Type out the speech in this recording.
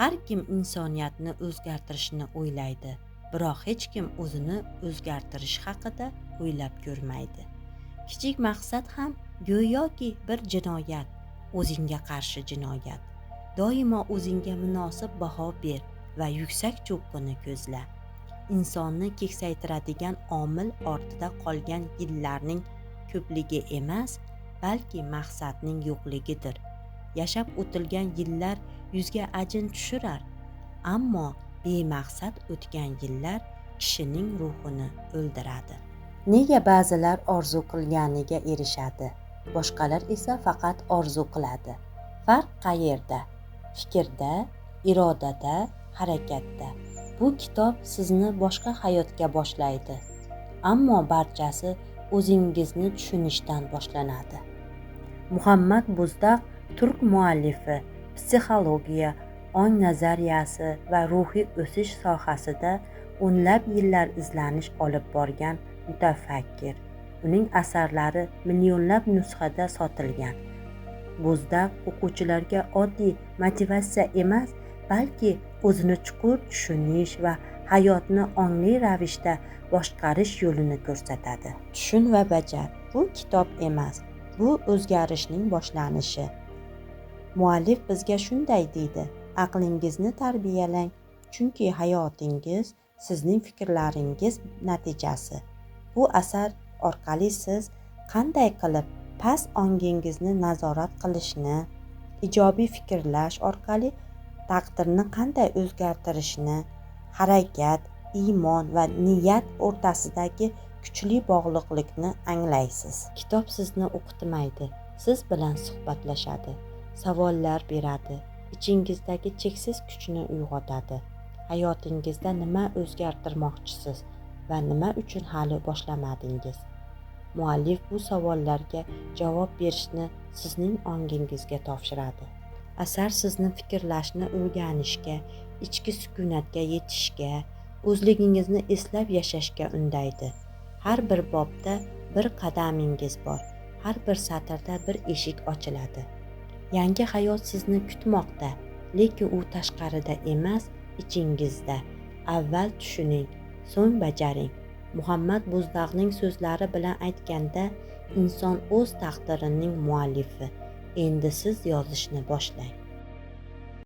Har kim insoniyatni o'zgartirishni o'ylaydi, biroq hech kim o'zini o'zgartirish haqida o'ylab ko'rmaydi. Kichik maqsad ham go'yoki bir jinoyat, o'zingga qarshi jinoyat. Doimo o'zingga munosib baho ber va yuksak cho'qqini ko'zla. Insonni keksaytiradigan omil ortida qolgan yillarning ko'pligi emas, balki maqsadning yo'qligidir. Yashab o'tilgan yillar yuzga ajin tushirar, ammo bemaqsad o'tgan yillar kishining ruhini o'ldiradi. Nega ba'zilar orzu qilganiga erishadi, boshqalar esa faqat orzu qiladi? Farq qayerda? Fikrda, irodada, harakatda. Bu kitob sizni boshqa hayotga boshlaydi, ammo barchasi o'zingizni tushunishdan boshlanadi. Muhammad Buzdaq turk muallifi, psixologiya, ong nazariyasi va ruhiy o'sish sohasida o'nlab yillar izlanish olib borgan mutafakkir. Uning asarlari millionlab nusxada sotilgan. Buzdaq o'quvchilarga oddiy motivatsiya emas, balki o'zini chuqur tushunish va hayotni ongli ravishda boshqarish yo'lini ko'rsatadi. Tushun va bajar. Bu kitob emas, bu o'zgarishning boshlanishi. Muallif bizga shunday deydi: aqlingizni tarbiyalang, chunki hayotingiz sizning fikrlaringiz natijasi. Bu asar orqali siz qanday qilib past ongingizni nazorat qilishni, ijobiy fikrlash orqali taqdirni qanday o'zgartirishni, harakat, iymon va niyat o'rtasidagi kuchli bog'liqlikni anglaysiz. Kitob sizni o'qitmaydi, siz bilan suhbatlashadi, savollar beradi, ichingizdagi cheksiz kuchni uyg'otadi. Hayotingizda nima o'zgartirmoqchisiz va nima uchun hali boshlamadingiz? Muallif bu savollarga javob berishni sizning ongingizga topshiradi. Asar sizni fikrlashni o'rganishga, ichki sukunatga yetishga, o'zligingizni eslab yashashga undaydi. Har bir bobda bir qadamingiz bor, har bir satrda bir eshik ochiladi. Yangi hayot sizni kutmoqda, lekin u tashqarida emas, ichingizda. Avval tushuning, so'ng bajaring. Muhammad Buzdaqning so'zlari bilan aytganda, inson o'z taqdirining muallifi. Endi siz yozishni boshlang.